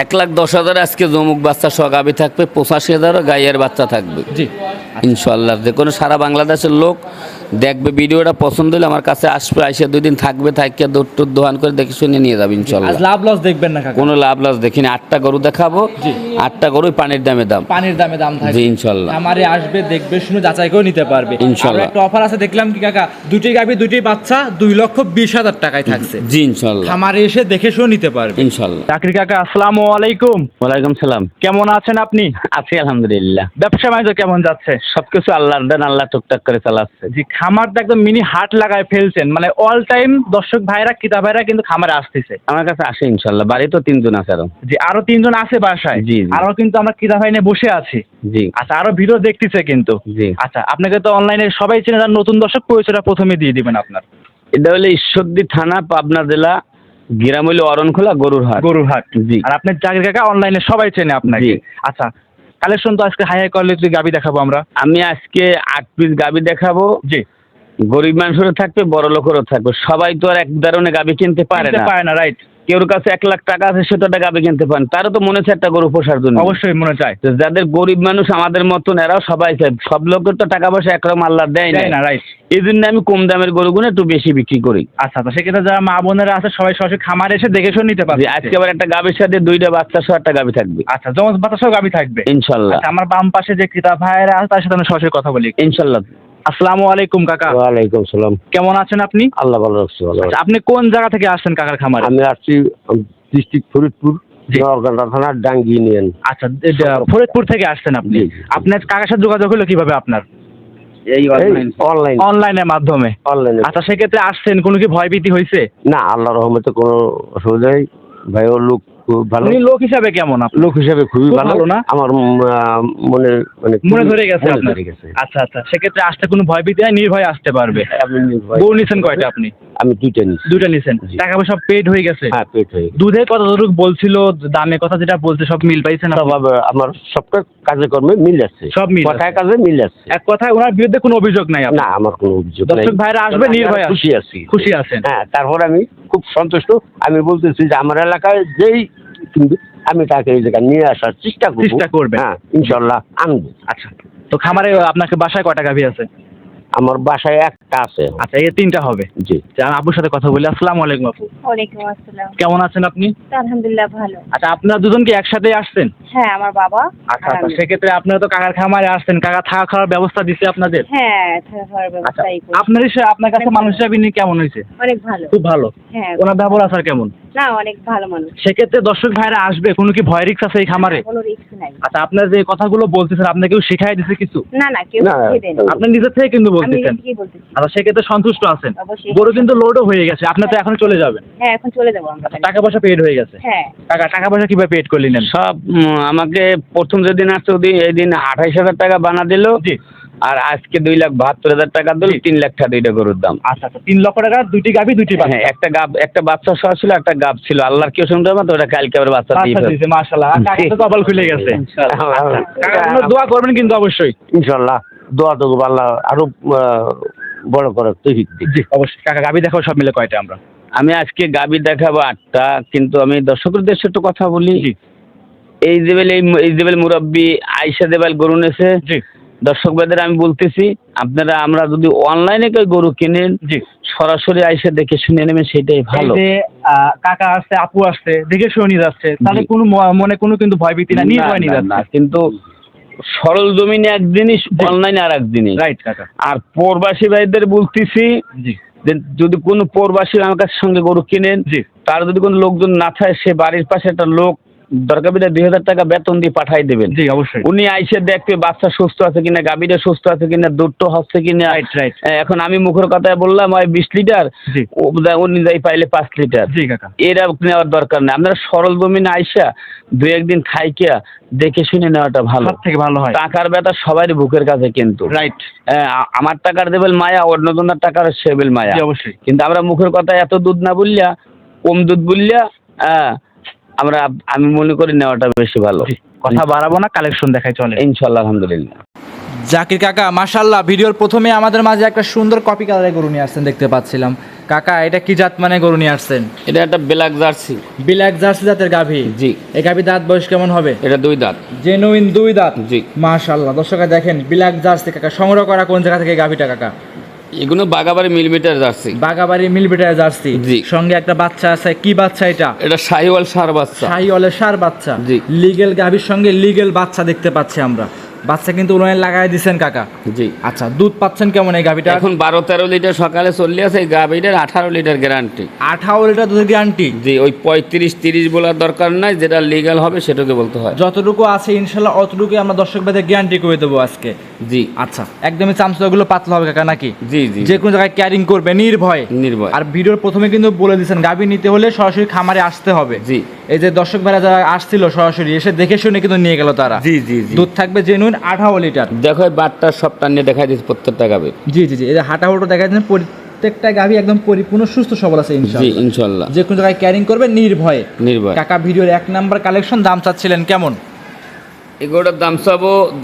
1,10,000 আজকে জমুক বাচ্চা সহ গাভী থাকবে, 85,000 গাইয়ের বাচ্চা থাকবে। জি ইনশাল্লাহ যে কোনো সারা বাংলাদেশের লোক দেখবে, ভিডিওটা পছন্দ হলে আমার কাছে আসবে, এসে 2 দিন থাকবে, থাকিয়ে দৌড় দোকান করে দেখে শুনে নিয়ে যাবে আজ ইনশাল্লাহ। লাভ লস দেখবেন না কাকা? কোনো লাভ লস দেখিনি। 8টা গরু দেখাবো, 8টা গরুই পানির দামে দাম। পানির দামে দাম থাকবে। জি ইনশাল্লাহ। আমারে আসবে, দেখবে, শুনে যাচাই করে নিতে পারবে ইনশাল্লাহ। আর একটা অফার আছে দেখলাম কি কাকা, দুটি গাভী দুটি বাচ্চা 2,20,000 টাকায় থাকছে। জি ইনশাল্লাহ। খামারে এসে দেখে শুনে নিতে পারবে ইনশাল্লাহ। চাকরি কাকা, আসসালামু আলাইকুম। ওয়ালাইকুম সালাম। কেমন আছেন আপনি? আছি আলহামদুলিল্লাহ। ব্যবসা বাণিজ্য কেমন যাচ্ছে? সবকিছু আল্লাহর দেন, আল্লাহ টুকটাক করে চালাচ্ছে। জি, খামারটা একদম মিনি হাট লাগায় ফেলছেন, মানে অল টাইম দর্শক ভাইরা ক্রেতা ভাইরা কিন্তু খামারে আসতেছে। আমার কাছে আসে ইনশাল্লাহ। বাড়ি তো 3 জন আছে আরো। জি, আরো 3 জন আছে বাসায়। জি, জি। আরো কিন্তু আমরা ক্রেতা ভাই নিয়ে বসে আছি। জি আচ্ছা, আরো ভিডিও দেখতেছে কিন্তু। জি। আচ্ছা, আপনাকে তো অনলাইনে সবাই চেনে, যারা নতুন দর্শক পরিচয়টা প্রথমে দিয়ে দিবেন আপনার। এটা হলো ঈশ্বরদী থানা, পাবনা জেলা, গ্রাম হইল অরণখোলা, গরুর হাট। গরুর হাট। জি। আর আপনার চাকরি কাকা অনলাইনে সবাই চেনে আপনাকে। জি। আচ্ছা, কালেকশন তো আজকে হাই হাই কোয়ালিটি গাবি দেখাবো আমরা। আমি আজকে 8 পিস গাবি দেখাবো। জি। গরিব মানুষেরও থাকবে, বড় লোকেরও থাকবে। সবাই তো আর এক ধরনের গাবি কিনতে পারে না। রাইট। কেউর কাছে 1 লাখ টাকা আছে, সে তো একটা গাবি কিনতে পারে না। তারও তো মনে চায় একটা গরু পোষার জন্য। অবশ্যই মনে চায়। তো যাদের গরিব মানুষ আমাদের মতন, এরাও সবাই চায়। সব লোকের তো টাকা পয়সা একরকম আল্লাহ দেয় না। রাইট। এই জন্য আমি কম দামের গরুগুলো একটু বেশি বিক্রি করি। আচ্ছা, তো সেক্ষেত্রে যারা মা বোনেরা আছে সবাই সরাসরি খামারে এসে দেখে শুনে নিতে পারবে। আজকে আবার একটা গাবির সাথে 2টা বাচ্চা সহ একটা গাবি থাকবে। আচ্ছা, জমজ বাতাসও গাবি থাকবে ইনশাল্লাহ। আচ্ছা, আমার বাম পাশে যে ক্রেতা ভাইয়েরা আছে তার সাথে আমি সরাসরি কথা বলি। ইনশাল্লাহ। আসসালামু আলাইকুম কাকা। ওয়ালাইকুম সালাম। কেমন আছেন আপনি? আল্লাহ ভালো রাখছে, ভালো আচ্ছা, রাখছে। আপনি কোন জায়গা থেকে আসছেন কাকার খামারে? আমি আসছি ডিস্ট্রিক্ট ফরিদপুর, জি। নওগাঁ থানার ডাঙ্গি ইউনিয়ন। আচ্ছা, ফরিদপুর থেকে আসছেন আপনি। জি, জি। আপনার কাকার সাথে যোগাযোগ হলো কিভাবে আপনার? এই অনলাইন অনলাইনের মাধ্যমে। অনলাইনে। আচ্ছা, সেক্ষেত্রে আসছেন, কোনো কি ভয় ভীতি হয়েছে? না, আল্লাহ রহমতে কোনো অসুবিধা নেই। ভাইও লোক খুব ভালো, উনি লোক হিসাবে কেমন আপনি? লোক হিসাবে খুবই খুব ভালো ভালো না? আমার মনে মানে মনে ধরে গেছে মনে আপনার? ধরে গেছে। আচ্ছা আচ্ছা, সেক্ষেত্রে আসতে কোনো ভয় ভীতি নাই, নির্ভয়ে আসতে পারবে। আপনি নির্ভয়। গরু নিছেন কয়টা আপনি? আমি 2টা নিচ্ছি। 2টা নিছেন। জি। টাকা পয়সা পেড হয়ে গেছে? হ্যাঁ, পেট হয়ে গেছে। দুধের কতটুকু বলছিল, দামের কথা যেটা বলছে সব মিল পাইছেন আপনি? সব আমার সবটা কাজে কর্মে মিল যাচ্ছে, সব মিল কথায় আছে। কাজে মিল যাচ্ছে। এক কথায় ওনার বিরুদ্ধে কোনো অভিযোগ নাই আপনার? না, আমার কোনো অভিযোগ নাই। দর্শক ভাইরা আসবে, আমি নির্ভয়ে খুশি আছি। খুশি আছেন? হ্যাঁ, তারপর আমি খুব সন্তুষ্ট। আমি বলতেছি যে আমার এলাকায় যেই কিনবে আমি তাকে এই জায়গায় নিয়ে আসার চেষ্টা করব। হ্যাঁ, ইনশাল্লাহ আনবো। আচ্ছা, তো খামারে আপনাকে বাসায় কয়টা গাভী আছে? আমার বাসায় একটা আছে। আচ্ছা, এই 3টা হবে। জি। আচ্ছা, আমি আপুর সাথে কথা বলি। আসসালামু আলাইকুম আপু। ওয়ালাইকুম আসসালাম। কেমন আছেন আপনি? আলহামদুলিল্লাহ ভালো। আচ্ছা, আপনারা দুজন কি একসাথে আসছেন? হ্যাঁ, আমার বাবা আচ্ছা আর আচ্ছা, আমি। সেক্ষেত্রে আপনারা তো কাকার খামারে আসছেন, কাকা থাকা খাওয়ার ব্যবস্থা দিচ্ছে আপনাদের? হ্যাঁ, থাকার আচ্ছা, ব্যবস্থাই করি। আপনার কাছে মানুষ হিসাবে নিয়ে কেমন হয়েছে? অনেক ভালো। খুব ভালো। হ্যাঁ, ওনার ব্যবহার আচার কেমন? না অনেক ভালো মানুষ। সেক্ষেত্রে দর্শক ভাইরা আসবে, কোনো কি ভয় রিস্ক আছে এই খামারে? কোনো রিস্ক নাই। আচ্ছা, আপনার যে কথাগুলো বলতেছেন, আপনি কেউ শিখাই দিছে কিছু? না না, কেউ না, শিখিয়ে দেয়নি। আপনি নিজের থেকে কিন্তু আমি বলতেছেন। নিজে থেকেই বলতেছি। আচ্ছা, সেক্ষেত্রে সন্তুষ্ট আছেন? অবশ্যই। গরু কিন্তু লোডও হয়ে গেছে, আপনার তো এখন চলে যাবেন। হ্যাঁ, এখন চলে যাবো আমরা। টাকা পয়সা পেড হয়ে গেছে? হ্যাঁ। কাকা, টাকা পয়সা কিভাবে পেড করে নিলেন? সব আমাকে প্রথম যেদিন আসছে ওদিন এই দিন 28,000 টাকা বানা দিল। জি। আর আজকে 2,72,000 টাকা দিল। 3 লাখ টাকা 2টা গরুর দাম। আচ্ছা আচ্ছা, 3 লক্ষ টাকা, 2টি গাভী 2টি বাচ্চা। হ্যাঁ, একটা বাচ্চা সহ ছিল, একটা গাব ছিল। আল্লাহর কেউ শুনতে পারবে তো, ওটা কালকে আবার বাচ্চা দিয়ে বাচ্চা ফেলবে। দিয়েছে, মাশাআল্লাহ। আর কাকা তো কপাল খুলে গেছে। কাকা, আপনারা দোয়া করবেন কিন্তু অবশ্যই। ইনশাল্লাহ দোয়া তো আল্লাহ আরো বড় করার তৌফিক দিক। জি, অবশ্যই। কাকা, গাভী দেখাও সব মিলে কয়টা আমরা? আমি আজকে গাবি দেখাবো 8টা, কিন্তু আমি দর্শকের দেশে একটু কথা বলি। জি। এই জেবেল মুরব্বী আইসা দেবাল গরু নেছে। জি। দর্শক ভাইদের আমি বলতেছি, আমরা যদি অনলাইনে কেউ গরু কিনেন, জি। সরাসরি আইসা দেখে শুনে নেবেন, সেটাই ভালো। এই যে কাকা আসছে, আপু আসছে, দেখে শুনে নিয়ে যাচ্ছে, তাহলে জি। কোনো মনে কোনো কিন্তু ভয় ভীতি না, নির্ভয় নিয়ে না, না, যাচ্ছে। কিন্তু সরল জমিনে এক জিনিস, অনলাইনে আর এক জিনিস। রাইট কাকা। আর প্রবাসী ভাইদের বলতেছি জি। যে যদি কোনো প্রবাসী আমার কাছে সঙ্গে গরু কিনেন, জি। তার যদি কোনো লোকজন না থাকে, সে বাড়ির পাশে একটা লোক দরকার বিধায় 2,000 টাকা বেতন দিয়ে পাঠাই দেবেন। জি, অবশ্যই। উনি আইসে দেখবে বাচ্চা সুস্থ আছে কিনা, গাভীটা সুস্থ আছে কিনা, দুধটা হচ্ছে কিনা। রাইট। এখন আমি মুখের কথায় বললাম হয় 20 লিটার, জি। উনি যাই পাইলে 5 লিটার। জি কাকা। এরা নেওয়ার দরকার নেই। আপনারা সরল জমিনে আইসা 2-1 দিন খাইকিয়া দেখে শুনে নেওয়াটা ভালো। সব থেকে ভালো হয়। টাকার ব্যথা সবারই বুকের কাছে, কিন্তু রাইট। আমার টাকার দেবেল মায়া, অন্যজনের টাকার সেবেল মায়া। জি, অবশ্যই। কিন্তু আমরা মুখের কথা এত দুধ না বললিয়া, কম দুধ বললিয়া, আমি মনে করি নেওয়াটা বেশি ভালো। জি, কথা বাড়াবো না, কালেকশন দেখাই চলে। ইনশাল্লাহ, আলহামদুলিল্লাহ। জাকির কাকা, মাশাআল্লাহ, ভিডিওর প্রথমে আমাদের মাঝে একটা সুন্দর কপি কালারের গরু নিয়ে আসছেন, দেখতে পাচ্ছিলাম। কাকা এটা কি জাত মানে গরু নিয়ে আসছেন? এটা একটা ব্ল্যাক জার্সি। ব্ল্যাক জার্সি জাতের গাভী। জি। এই গাভী দাঁত বয়স কেমন হবে? এটা 2 দাঁত। জেনুইন 2 দাঁত। জি। মাশাআল্লাহ, দর্শকরা দেখেন ব্ল্যাক জার্সি কাকা, সংগ্রহ করা কোন জায়গা থেকে এই গাভীটা কাকা? এগুলো Bagabari millimetre jersey. Bagabari মিলবিটার jersey. জি। সঙ্গে একটা বাচ্চা আছে, কি বাচ্চা এটা? এটা শাহিওয়াল ষাঁড় বাচ্চা। শাহিওয়ালের ষাঁড় বাচ্চা। জি। লিগেল গাভীর সঙ্গে লিগেল বাচ্চা দেখতে পাচ্ছি আমরা। বাচ্চা কিন্তু উলানে লাগাই দিবেন কাকা। জি। আচ্ছা, দুধ পাচ্ছেন কেমন এই গাভীটা? এখন 12-13 লিটার সকালে চলে আছে। এই গাভীটার 18 লিটার গ্যারান্টি। 18 লিটার দুধের গ্যারান্টি। জি, ওই 35-30 বলার দরকার নাই, যেটা লিগ্যাল হবে সেটাকে বলতে হয়। যতটুকু আছে ইনশাল্লাহ অতটুকু আমরা দর্শক ভাইদের গ্যারান্টি করে দেবো আজকে। জি। আচ্ছা, একদমই চামচগুলো পাতলা হবে কাকা নাকি? জি জি। যে কোনো জায়গায় ক্যারিং করবে নির্ভয়। নির্ভয়। আর ভিডিওর প্রথমে কিন্তু বলে দিয়েছেন গাভী নিতে হলে সরাসরি খামারে আসতে হবে। জি। এই যে দর্শক ভাইরা যারা আসছিল সরাসরি এসে দেখে শুনে কিন্তু নিয়ে গেল তারা। জি জি জি। দুধ থাকবে জেনুইন 18 লিটার। দেখো এই বাটটা সবটা নিয়ে দেখাই দিচ্ছি প্রত্যেকটা গাভীর। জি জি জি, এই যে হাঁটাহুটো দেখা যাচ্ছে প্রত্যেকটা গাভী একদম পরিপূর্ণ সুস্থ সবল আছে জি ইনশাআল্লাহ। ইনশাআল্লাহ। যে কোনো জায়গায় ক্যারিং করবে নির্ভয়ে। নির্ভয়। কাকা ভিডিওর 1 নাম্বার কালেকশন, দাম চাচ্ছিলেন কেমন? এগুলোর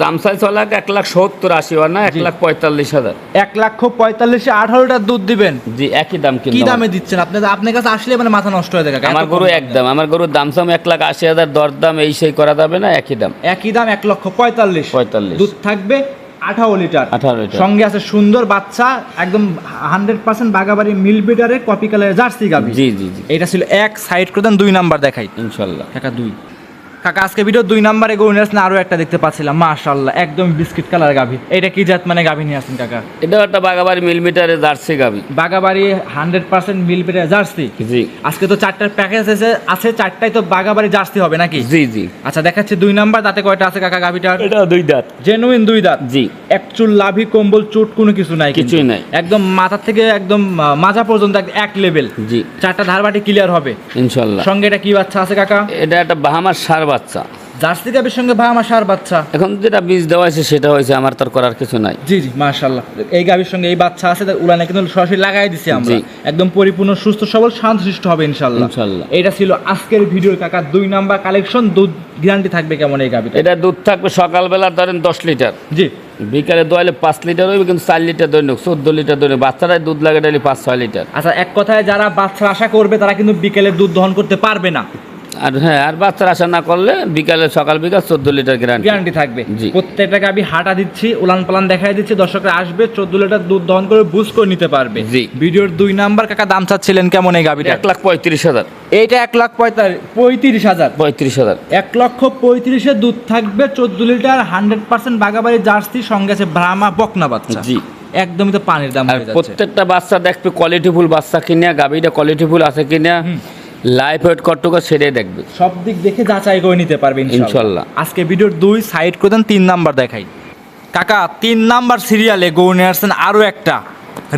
দাম চাই চলা 1,70,80 হয় না, 1,45,000। 1,45,000 18 লিটার দুধ দিবেন? জি, একই দাম। কি দামে দিচ্ছেন আপনি? আপনার কাছে আসলে মানে মাথা নষ্ট হয়ে যায় কাকা। আমার গরু একদম, আমার গরুর দাম 1,80,000, দরদাম এই সেই করা যাবে না, একই দাম। একই দাম 1,45,000। 45। দুধ থাকবে 18 লিটার। 18 লিটার। সঙ্গে আছে সুন্দর বাচ্চা, একদম 100% বাগাবাড়ি মিল বিটারের কপি কালারের জার্সি গাভী। জি জি জি। এটা ছিল এক সাইড করে দেন, 2 নাম্বার দেখাই ইনশাআল্লাহ। কাকা 2। কাকা আজকে ভিডিও 2 নাম্বারে গরু নিয়ে আসছেন, আরো একটা দেখতে পাচ্ছিলাম মাশাআল্লাহ একদম বিস্কিট কালার গাভী। এটা কি জাত মানে গাভী নিয়ে আসছেন কাকা? এটাও একটা বাগাবাড়ি মিলিমিটারের জার্সি গাভী। বাগাবাড়ি 100% মিল বিটারের জার্সি। জি। আজকে তো 4টার প্যাকেজ আছে 4টাই তো বাগাবাড়ি জার্সি হবে নাকি? জি জি। আচ্ছা, দেখাচ্ছে 2 নাম্বার, দাঁতে কয়টা আছে কাকা গাভীটার? এটাও 2 দাঁত। জেনুইন 2 দাঁত। জি। এক চুল লাভি কম্বল চুট কোনো কিছু নাই কিন্তু। কিছুই নাই। একদম মাথা থেকে একদম মাজা পর্যন্ত এক লেভেল। জি। 4টা ধারবাটি ক্লিয়ার হবে ইনশাআল্লাহ। সঙ্গে এটা কি বাচ্চা আছে কাকা? এটা একটা বাহামার ষাঁড় বাচ্চা। জার্সি গাভীর সঙ্গে ভামা সার বাচ্চা। এখন যেটা বীজ দেওয়া হয়েছে সেটা হয়েছে, আমার তার করার কিছু নাই। জি জি, মাশাআল্লাহ। এই গাভীর সঙ্গে এই বাচ্চা আছে, তার উলানে কিন্তু সরাসরি লাগাই দিছি আমরা। জি। একদম পরিপূর্ণ সুস্থ সবল শান্তশিষ্ট হবে ইনশাআল্লাহ। ইনশাআল্লাহ। এটা ছিল আজকের ভিডিওর কাকা 2 নাম্বার কালেকশন। দুধ গ্যারান্টি থাকবে কেমন এই গাভীটা? এটা দুধ থাকবে সকালবেলা ধরেন 10 লিটার, জি। বিকালে দোয়ালে 5 লিটার হইবে, কিন্তু 4 লিটার দৈনিক 14 লিটার দৈনিক। বাচ্চারাই দুধ লাগে ডেলি 5-6 লিটার। আচ্ছা, এক কথায় যারা বাচ্চার আশা করবে তারা কিন্তু বিকেলে দুধ দহন করতে পারবে না। আর হ্যাঁ, আর বাচ্চার আশা না করলে বিকালে সকাল বিকাল 14 লিটার গ্যারান্টি থাকবে। জি। প্রত্যেকটা গাভী হাঁটা দিচ্ছি, উলান পালান দেখাই দিচ্ছি, দর্শকরা আসবে 14 লিটার দুধ দহন করে বুঝ করে নিতে পারবে। জি। ভিডিওর 2 নাম্বার কাকা দাম চাচ্ছিলেন কেমন এই গাভীটা? 1,35,000। এইটা 1,35,000। 35,000। 1,35,000 দুধ থাকবে 14 লিটার 100% বাগাবাড়ি জার্সি, সঙ্গে আছে ব্রাহ্মা বকনা বাচ্চা। জি। একদমই তো পানির দাম আর হয়ে যাচ্ছে। প্রত্যেকটা বাচ্চা দেখবে কোয়ালিটিফুল বাচ্চা কিনে, গাভীটা কোয়ালিটিফুল আছে কিনা, লাইফ ওয়েট কতটুকু সেটাই দেখবে। সব দিক দেখে যাচাই করে নিতে পারবে ইনশাআল্লাহ। আজকে ভিডিওর 2 সাইড করে দেন, 3 নাম্বার দেখাই কাকা। 3 নাম্বার সিরিয়ালে গরু নিয়ে আসছেন আরো একটা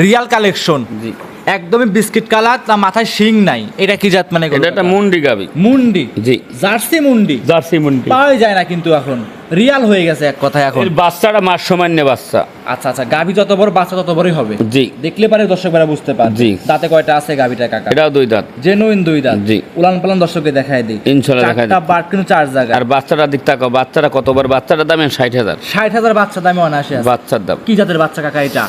রিয়াল কালেকশন। জি। একদমই বিস্কিট কালার, তা মাথায় শিং নাই। এটা কি জাত মানে? এটা একটা মুন্ডি গাভী। মুন্ডি। জি। জার্সি মুন্ডি। জার্সি মুন্ডি পাওয়া যায় না কিন্তু এখন, রিয়াল হয়ে গেছে এক কথায় এখন। এর বাচ্চাটা মাস সামান্য বাচ্চা। আচ্ছা আচ্ছা, গাভী যত বড় বাচ্চা তত বড়ই হবে। জি। দেখলে পারে দর্শকরা বুঝতে পারে। জি। দাঁতে কয়টা আছে গাভীটা কাকা? এটাও 2 দাঁত। জেনুইন 2 দাঁত। জি। উলান পালান দর্শককে দেখায় দিই ইনশাআল্লাহ দেখাই দিই। 4টা বাট কিন্তু 4 জায়গা। আর বাচ্চাটার দিক তাকাও, বাচ্চাটা কত বড়? বাচ্চাটার দাম 60,000। 60,000 বাচ্চা দামে অনায়াসে আছে। বাচ্চার দাম। কি জাতের বাচ্চা কাকা এটা?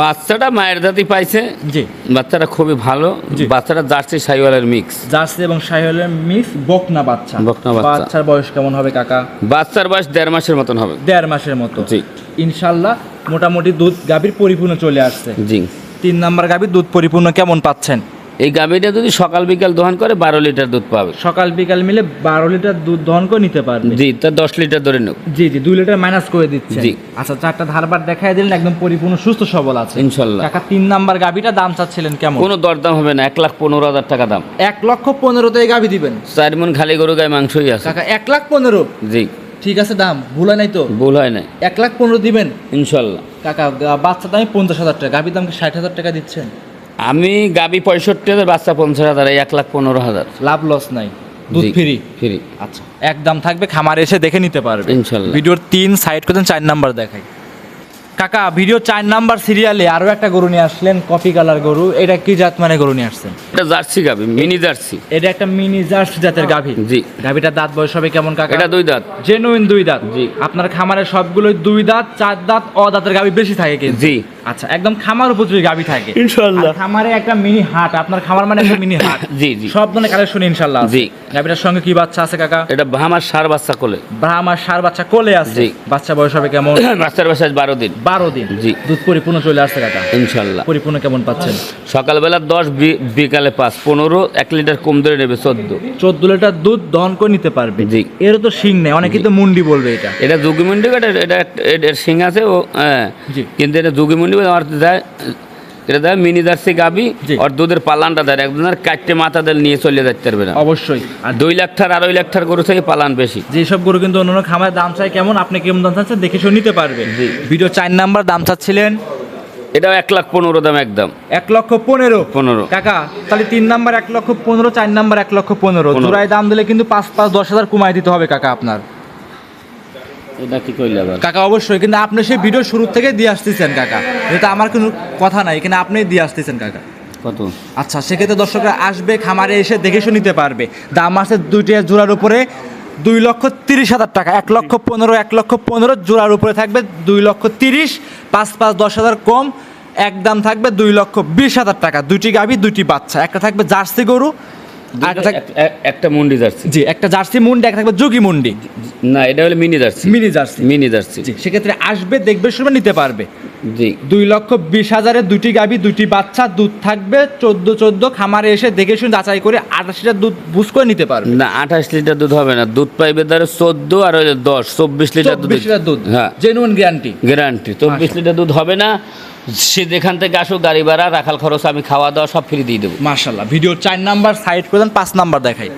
বাচ্চাটা মায়ের জাতি পাইছে। জি। বাচ্চাটা খুবই ভালো। জি। বাচ্চাটা জার্সি শাহিওয়ালের মিক্স। জার্সি এবং শাহিওয়ালের মিক্স বকনা বাচ্চা। বকনা বাচ্চা। বাচ্চার বয়স কেমন হবে কাকা? বাচ্চার বয়স 1.5 মাসের মতন হবে। 1.5 মাসের মতো। জি। ইনশাআল্লাহ মোটামুটি দুধ গাভীর পরিপূর্ণ চলে আসছে। জি। 3 নাম্বার গাভীর দুধ পরিপূর্ণ কেমন পাচ্ছেন? এই গাভীটা যদি সকাল বিকাল দহন করে 12 লিটার দুধ পাবে। সকাল বিকাল মিলে 12 লিটার দুধ দহন করে নিতে পারবে। জি, তা 10 লিটার ধরে নেব। জি জি, 2 লিটার মাইনাস করে দিচ্ছেন। জি। আচ্ছা, 4টা ধারবার দেখাই দিলেন, একদম পরিপূর্ণ সুস্থ সবল আছে ইনশাআল্লাহ। কাকা 3 নাম্বার গাভীটা দাম চাচ্ছিলেন কেমন? কোনো দরদাম হবে না, 1,15,000 টাকা দাম। 1,15,000 তে এই গাভী দিবেন? 4 মণ খালি গরু গায়ে মাংসই আছে। কাকা 1,15,000? জি। ঠিক আছে, দাম ভুল হয় নাই তো? ভুল হয় নাই। 1,15,000 দিবেন ইনশাআল্লাহ। কাকা। বাচ্চা দামে 50,000 টাকা, গাভীর দাম কি 60,000 টাকা দিচ্ছেন? আমি গাভী 65,000, বাচ্চা 50,000, এই 1,15,000। লাভ লস নাই, দুধ জি, ফ্রি। ফ্রি। আচ্ছা, একদম থাকবে, খামারে এসে দেখে নিতে পারবে ইনশাআল্লাহ। ভিডিওর 3 সাইড করতেন, 4 নাম্বার দেখাই কাকা। ভিডিও 4 নাম্বার সিরিয়ালে আরো একটা গরু নিয়ে আসলেন, কফি কালার গরু। এটা কি জাত মানে গরু নিয়ে আসছেন? এটা জার্সি গাভী, মিনি জার্সি। এটা একটা মিনি জার্সি জাতের গাভী। জি। গাভীটার দাঁত বয়স হবে কেমন কাকা? এটা 2 দাঁত। জেনুইন 2 দাঁত। জি। আপনার খামারে সবগুলোই 2 দাঁত, 4 দাঁত, দাঁতের গাভী বেশি থাকে কিন্তু। জি। আচ্ছা, একদম খামার উপযোগী গাভী থাকে ইনশাআল্লাহ। আর খামারে একটা মিনি হাট, আপনার খামার মানে একটা মিনি হাট। জি, জি। সব ধরনের কালেকশন ইনশাআল্লাহ আছে। জি। গাভীটার সঙ্গে কি বাচ্চা আছে কাকা? এটা আমার সার বাচ্চা কোলে। ব্রাহ্মার সার বাচ্চা কোলে আছে। জি। বাচ্চা বয়স হবে কেমন? বাচ্চার বয়স 12 দিন। 12 দিন। জি। দুধ পরিপূর্ণ চলে আসছে কাকা? ইনশাআল্লাহ। পরিপূর্ণ কেমন পাচ্ছেন? সকালবেলা 10, বিকালে 5, 15, 1 লিটার কম ধরে নেবে 14। 14 লিটার দুধ দহন করে নিতে পারবে। জি। এর তো শিং নেই, অনেকেই তো মুন্ডি বলবে এটা। এটা যুগিমুন্ডি কাটে, এটা এর শিং আছে ও হ্যাঁ। জি। কিন্তু এটা যুগিমুন্ডি আর দেয়, এটা দেয় মিনি জার্সি গাবি। জি। আর দুধের পালানটা দেয় একজনের কাটতে মাথা দেল নিয়ে চলে যেতে পারবে না। অবশ্যই। আর 2 লাখ টার 2.5 লাখ টার গরু থেকে পালান বেশি। যেসব গরু কিন্তু অন্যান্য খামারের দাম চাই কেমন, আপনি কেমন দাম চাচ্ছেন দেখে শুনে নিতে পারবেন। জি। ভিডিও 4 নাম্বার দাম চাচ্ছিলেন এটাও 1,15,000 দাম একদম। 1,15,000। 15। কাকা তাহলে 3 নাম্বার 1,15,000, 4 নাম্বার 1,15,000, জোড়ায় দাম দিলে কিন্তু 5-10 হাজার কমাই দিতে হবে কাকা আপনার। এটা কি কইলে আবার? কাকা অবশ্যই, কিন্তু আপনি সেই ভিডিও শুরু থেকে দিয়ে আসতেছেন কাকা, এটা আমার কোনো কথা নাই, এখানে আপনি দিয়ে আসতেছেন কাকা। কত? আচ্ছা, সেক্ষেত্রে দর্শকরা আসবে খামারে এসে দেখে শুনে নিতে পারবে। দাম আছে দুইটা জোড়ার উপরে 2,30,000 টাকা। 1,15,000, 1,15,000 জোড়ার উপরে থাকবে 2,30,000, 5-10 হাজার কম। একদম থাকবে 2,20,000 টাকা। দুইটি গাভী, দুইটি বাচ্চা, একটা থাকবে জার্সি গরু, একটা মুন্ডি জার্সি। জি, একটা জার্সি মুন্ডি, একটা থাকবে যোগী মুন্ডি। না, এটা হলো mini jersey. Mini jersey. Mini jersey. জি, সেক্ষেত্রে আসবে দেখবে শুনে নিতে পারবে। জি। 2,20,000-এর দুইটি গাভী, দুইটি বাচ্চা, দুধ থাকবে 14 খামারে এসে দেখে শুনে যাচাই করে 28 লিটার দুধ বুঝ করে নিতে পারবে। না, 28 লিটার দুধ হবে না, দুধ পাইবে ধরো 14 আর 10, 24 লিটার দুধ। 24 লিটার দুধ, হ্যাঁ, জেনুইন গ্যারান্টি। গ্যারান্টি। 24 লিটার দুধ হবে না, সে যেখান থেকে আসুক গাড়ি ভাড়া, রাখাল খরচ, আমি খাওয়া দাওয়া সব ফ্রি দিয়ে দেবো। মাশাআল্লাহ। ভিডিওর 4 নাম্বার সাইড করে দেন, 5 নাম্বার দেখাই।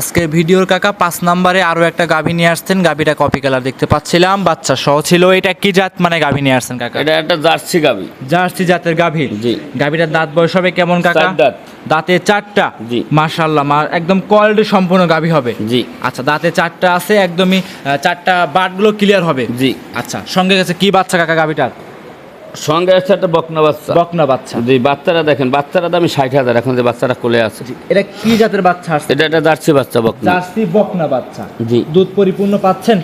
আজকে ভিডিওর কাকা 5 নাম্বারে আরো একটা গাভী নিয়ে আসছেন। গাভীটা কপি কালার দেখতে পাচ্ছিলাম, বাচ্চা সহ ছিল। এটা কি জাত মানে গাভী নিয়ে আসছেন কাকা? এটা একটা জার্সি গাবি। জার্সি জাতের গাভী। জি। গাভীটার দাঁত বয়স হবে কেমন কাকা? 4 দাঁত। দাঁতে 4টা। জি। মাশাআল্লাহ, একদম কোয়ালিটি সম্পূর্ণ গাভী হবে। জি। আচ্ছা, দাঁতে 4টা আছে, একদমই 4টা বাটগুলো ক্লিয়ার হবে। জি। আচ্ছা, সঙ্গে গেছে কি বাচ্চা কাকা গাভীটার? সঙ্গে আছে একটা বকনা বাচ্চা। বকনা বাচ্চা। জি, বাচ্চারা দেখেন, বাচ্চারা দামি 60,000 এখন যে বাচ্চারা কোলে আছে। এটা কি জাতের বাচ্চা আসছে? এটা একটা জার্সি বাচ্চা বকনা। জার্সি বকনা বাচ্চা। জি। দুধ পরিপূর্ণ পাচ্ছেন?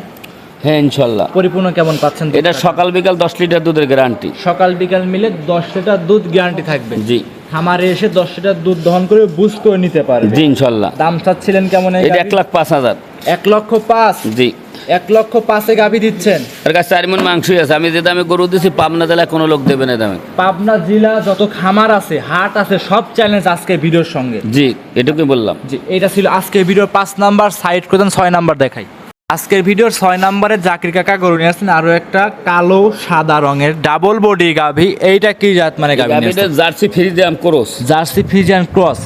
হ্যাঁ, ইনশাল্লাহ। পরিপূর্ণ কেমন পাচ্ছেন? এটা সকাল বিকাল 10 লিটার দুধের গ্যারান্টি। সকাল বিকাল মিলে 10 লিটার দুধ গ্যারান্টি থাকবে। জি। খামারে এসে 10 লিটার দুধ দহন করে বুঝ করে নিতে পারবে। জি, ইনশাল্লাহ। দাম চাচ্ছিলেন কেমন? এটা 1,05,000। 1,05,000। জি। 1,05,000-এ গাভী দিচ্ছেন? এর কাছে 4 মণ মাংসই আছে। আমি যে দামে গরু দিছি, পাবনা জেলায় কোনো লোক দেবে না দামে। পাবনা জেলা যত খামার আছে, হাট আছে, সব চ্যালেঞ্জ আজকে ভিডিওর সঙ্গে। জি, এটুকুই বললাম। জি, এটা ছিল আজকের ভিডিওর 5 নাম্বার। সাইড করে দেন, 6 নাম্বার দেখাই। আজকের ভিডিওর 6 নাম্বারে জাকির কাকা গরু নিয়ে আসছেন আরো একটা কালো সাদা রঙের ডাবল বডি গাভী। এইটা কি জাত মানে গাভী? এটা Jersey Friesian cross. Jersey Friesian cross.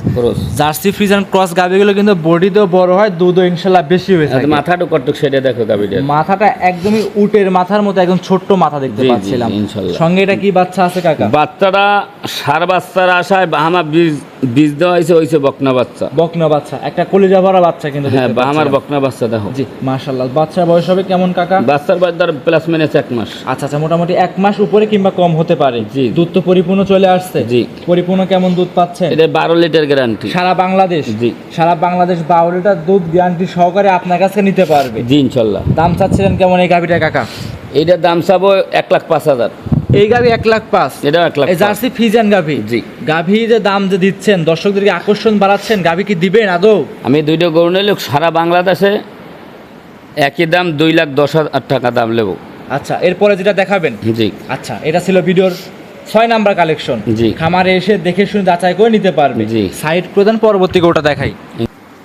Jersey Friesian cross গাভীগুলো কিন্তু বডিতেও বড় হয়, দুধও ইনশাআল্লাহ বেশি হয়ে থাকে। মাথাটা কটক সেটা দেখো গাভীটা। মাথাটা একদমই উটের মাথার মতো, একদম ছোট্ট মাথা দেখতে জি, জি, পাচ্ছিলাম। ইনশাআল্লাহ। সঙ্গে এটা কি বাচ্চা আছে কাকা? বাচ্চারা সার বাচ্চারা আসায় বাহামা বীজ দেওয়া হয়েছে, হয়েছে বকনা বাচ্চা। বকনা বাচ্চা, একটা কলিজা ভরা বাচ্চা কিন্তু হ্যাঁ, দেখতে বাহামার পাচ্ছিলাম। বকনা বাচ্চা দেখো। জি, মাশাআল্লাহ। বাচ্চার বয়স হবে কেমন কাকা? বাচ্চার বয়স ধর প্লাস মাইনাস 1 মাস। আচ্ছা আচ্ছা, মোটামুটি 1 মাস উপরে কিংবা কম হতে পারে। জি। দুধ তো পরিপূর্ণ চলে আসছে? জি। পরিপূর্ণ কেমন দুধ পাচ্ছেন? এটা 12 লিটার গ্যারান্টি। সারা বাংলাদেশ? জি। সারা বাংলাদেশ 12 লিটার দুধ গ্যারান্টি সহকারে আপনার কাছে নিতে পারবে। জি, ইনশাল্লাহ। দাম চাচ্ছিলেন কেমন এই গাভীটা কাকা? এইটার দাম চাবো 1,05,000। এই গাভী 1,05,000? এটা 1,05,000। এই জার্সি ফ্রিজিয়ান গাভী? জি। গাভী যে দাম যে দিচ্ছেন, দর্শকদেরকে আকর্ষণ বাড়াচ্ছেন, গাভী কি দিবেন আদৌ? আমি দুইটা গরু নিলে সারা বাংলাদেশে একই দাম 2,10,000 টাকা দাম নেব। আচ্ছা, এরপরে যেটা দেখাবেন? জি। আচ্ছা, এটা ছিল ভিডিওর 6 নাম্বার কালেকশন। জি। খামারে এসে দেখে শুনে যাচাই করে নিতে পারবে। জি। সাইড প্রদান, পরবর্তী গোটা দেখাই।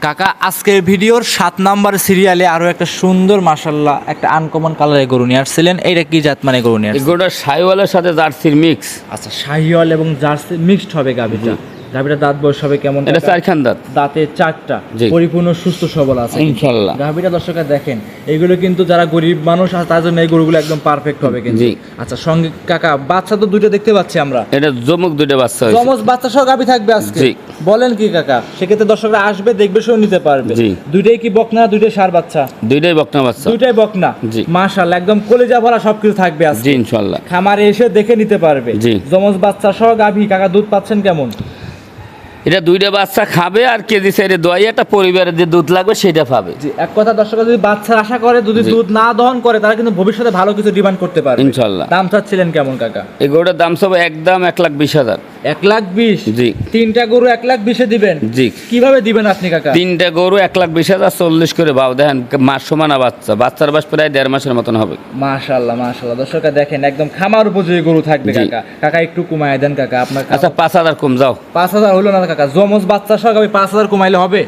কাকা আজকের ভিডিওর 7 নাম্বার সিরিয়ালে আরো একটা সুন্দর মাশাআল্লাহ একটা আনকমন কালারের গরু নিয়ে আসছিলেন। এইটা কি জাত মানে গরু নিয়ে এই আসছেন? গরুটা সাইওয়ালের সাথে জার্সির মিক্স। আচ্ছা, শাহিওয়াল এবং জার্সি মিক্সড হবে গাভীটা। গাভীটা দাঁত বয়স হবে কেমন? এটা 4 খান দাঁত। দাঁতে 4টা, জি। পরিপূর্ণ সুস্থ সবল আছে ইনশাআল্লাহ। গাভীটা দর্শকরা দেখেন, এইগুলো কিন্তু যারা গরিব মানুষ আছে তার জন্য এই গরুগুলো একদম পারফেক্ট হবে কিন্তু। জি। আচ্ছা, সঙ্গে কাকা বাচ্চা তো দুইটা দেখতে পাচ্ছি আমরা। এটা জমুক দুইটা বাচ্চা হয়েছে। জমজ বাচ্চা সহ গাভী থাকবে আজকে? জি। বলেন কি কাকা? সেক্ষেত্রে দর্শকরা আসবে, দেখবে, শুনে নিতে পারবে। জি। দুইটাই কি বকনা, দুইটাই সার বাচ্চা? দুইটাই বকনা বাচ্চা। দুইটাই বকনা। জি। মাশাআল্লাহ, একদম কলিজা ভরা সবকিছু থাকবে আজকে। জি, ইনশাআল্লাহ। খামারে এসে দেখে নিতে পারবে। জি। জমজ বাচ্চা সহ গাভী কাকা দুধ পাচ্ছেন কেমন? এটা দুইটা বাচ্চা খাবে আর কেজি সাইডে দোয়াই একটা পরিবারের যে দুধ লাগবে সেটা পাবে। জি, এক কথা দর্শকরা যদি বাচ্চার আশা করে যদি জি। দুধ না দহন করে তারা কিন্তু ভবিষ্যতে ভালো কিছু ডিমান্ড করতে পারবে ইনশাল্লাহ। দাম চাচ্ছিলেন কেমন কাকা? এই গরুটার দাম সব একদম 1,20,000। 1,20,000? জি। তিনটা গরু 1,20,000 দিবেন? জি। কিভাবে দিবেন আপনি কাকা? তিনটা গরু 1,20,000, 40 করে ভাও দেখেন, মাস সমানা বাচ্চা, বাচ্চার বয়স প্রায় 1.5 মাসের মতন হবে। মাশাআল্লাহ মাশাআল্লাহ, দর্শকরা দেখেন একদম খামার উপযোগী গরু থাকবে জি। কাকা। কাকা একটু কমায় দেন কাকা আপনার। আচ্ছা 5,000 কম যাও। 5,000 হলো না কাকা, জমজ বাচ্চা সহ আমি 5,000 কমাইলে হবে?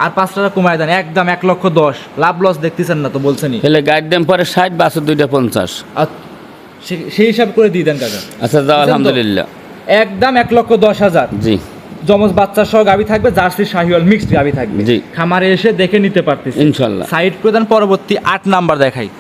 আর 5 টাকা কমায় দেন, একদম 1,10,000। লাভ লস দেখতেছেন না তো বলছেনই। হেলে গাইড দাম পরে 60, বাছুর দুইটা 50। আর সেই হিসাব করে দিয়ে দেন কাকা। আচ্ছা যাও, আলহামদুলিল্লাহ। একদম 1,10,000। জি জমজ বাচ্চা সহ গাভী থাকবে, জার্সি শাহিওয়াল মিক্সড গাভী থাকবে। জি। খামারে এসে দেখে নিতে পারতেছি ইনশাল্লাহ। সাইড প্রদান। পরবর্তী 8 নাম্বার দেখাই।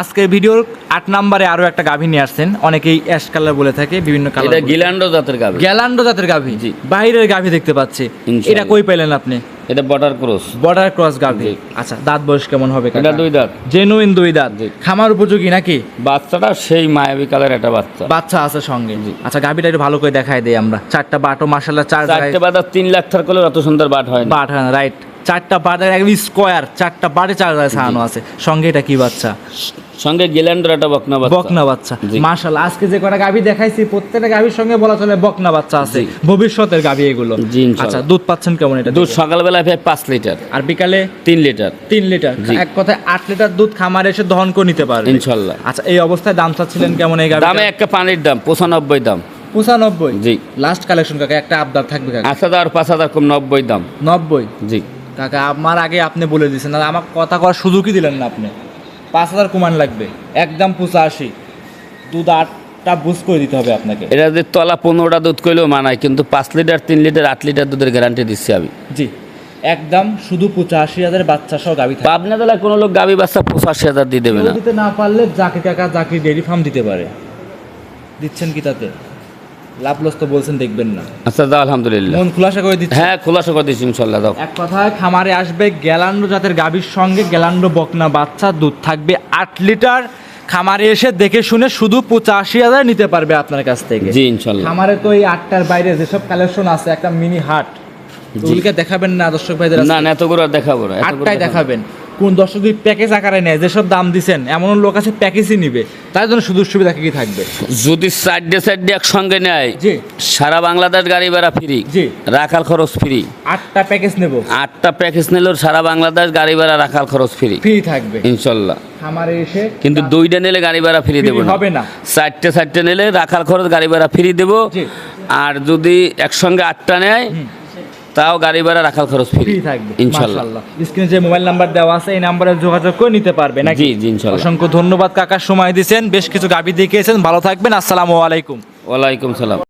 আজকের ভিডিওর 8 নাম্বারে আরো একটা গাভী নিয়ে আসছেন, অনেকেই অ্যাশ কালার বলে থাকে, বিভিন্ন এটা কালার। গিলান্ডো জাতের গাবে। গ্যালান্ডো জাতের গাভী। জি। বাইরের গাভী দেখতে পাচ্ছি, ইনশাল্লাহ। এটা কই পেলেন আপনি? এটা বর্ডার ক্রস। বর্ডার ক্রস গাভী। জি। আচ্ছা দাঁত বয়স কেমন হবে কাকা? এটা 2 দাঁত। জেনুইন 2 দাঁত। জি। খামার উপযোগী নাকি? বাচ্চাটা সেই মায়াবী কালার একটা বাচ্চা। বাচ্চা আছে সঙ্গে। জি। আচ্ছা গাভীটা একটু ভালো করে দেখাই দেই আমরা। 4টা বাটও মাশাআল্লাহ, 4 চারটে বাজার 3 লাখ টাকার করলে অত সুন্দর বাট হয় না। বাট, হ্যাঁ রাইট। 4টা বাট একদম স্কোয়ার, 4টা বাটে 4 জায়গায় ছাড়ানো আছে। সঙ্গে এটা কি বাচ্চা? সঙ্গে গিলান্ডোর একটা বকনা বাচ্চা। বকনা বাচ্চা। জি। মাশাআল্লাহ, আজকে যে কটা গাভী দেখাইছি প্রত্যেকটা গাভীর সঙ্গে বলা চলে বকনা বাচ্চা আছে। জি। ভবিষ্যতের গাভী এগুলো। জি, ইনশাআল্লাহ। আচ্ছা দুধ পাচ্ছেন কেমন এটা? দুধ সকালবেলায় প্রায় 5 লিটার, আর বিকালে 3 লিটার 3 লিটার। জি। এক কথায় 8 লিটার দুধ খামারে এসে দহন করে নিতে পারবে ইনশাল্লাহ। আচ্ছা এই অবস্থায় দাম চাচ্ছিলেন কেমন এই গাভী? দামে একটা পানির দাম 95 দাম। 95? জি। লাস্ট কালেকশন কাকা, একটা আবদার থাকবে কাকা। 8,000 5,000 কম 90 দাম। 90? জি। কাকা আমার আগে আপনি বলে দিয়েছেন, আর আমার কথা করার সুযোগই দিলেন না আপনি। 5,000 কমান লাগবে, একদম 85। দুধ 8টা বুঝ করে দিতে হবে আপনাকে। এটা যে তলা 15টা দুধ কইলেও মানায়, কিন্তু 5 লিটার 3 লিটার 8 লিটার দুধের গ্যারান্টি দিচ্ছি আমি। জি, একদম শুধু 85,000 বাচ্চা সহ গাভী থাকবে। পাবনা জেলায় কোনো লোক গাবি বাচ্চা 85,000 দিয়ে দেবে না। কেউ দিতে না পারলে জাকির কাকা জাকির ডেইরি ফার্ম দিতে পারে। দিচ্ছেন কি তাতে? লাভ লস তো বলছেন দেখবেন না। আচ্ছা দাও, আলহামদুলিল্লাহ। মন খুলাসা করে দিচ্ছেন। হ্যাঁ খোলাসা করে দিচ্ছি ইনশাল্লাহ। দাও। এক কথায় খামারে আসবে গ্যালান্ডো জাতের গাভীর সঙ্গে গ্যালান্ডো বকনা বাচ্চা, দুধ থাকবে 8 লিটার। খামারে এসে দেখে শুনে শুধু 85,000 নিতে পারবে আপনার কাছ থেকে। জি ইনশাল্লাহ। খামারে তো এই 8টার বাইরে যেসব কালেকশন আছে, একটা মিনি হাট, ওগুলিকে দেখাবেন না দর্শক ভাইদের? না না, এত করে আর দেখাবো না। এত করে 8টাই দেখাবেন। কোন দর্শক যদি প্যাকেজ আকারে নেয়, যেসব দাম দিচ্ছেন এমন লোক আছে প্যাকেজই নিবে, তার জন্য সুযোগ সুবিধা কি থাকবে? যদি সাইডে একসঙ্গে নেয়, জি। সারা বাংলাদেশ গাড়ি ভাড়া ফ্রি, জি। রাখাল খরচ ফ্রি। 8টা প্যাকেজ নেব, 8টা প্যাকেজ নিলেও সারা বাংলাদেশ গাড়ি ভাড়া রাখাল খরচ ফ্রি ফ্রি থাকবে ইনশাল্লাহ। খামারে এসে। কিন্তু 2টা নিলে গাড়ি ভাড়া ফ্রি দেবো না। হবে না। 4টে নিলে রাখাল খরচ গাড়ি ভাড়া ফ্রি দেবো। জি। আর যদি একসঙ্গে 8টা নেয় তাও গাড়ি ভাড়া রাখাল খরচ ফ্রি ফ্রি থাকবে ইনশাল্লাহ। মাশাআল্লাহ। স্ক্রিনে যে মোবাইল নাম্বার দেওয়া আছে এই নাম্বারে যোগাযোগ করে নিতে পারবে নাকি? জি জি ইনশাল্লাহ। অসংখ্য ধন্যবাদ কাকা, সময় দিয়েছেন, বেশ কিছু গাভী দেখিয়েছেন। ভালো থাকবেন, আসসালামু আলাইকুম। ওয়ালাইকুম সালাম।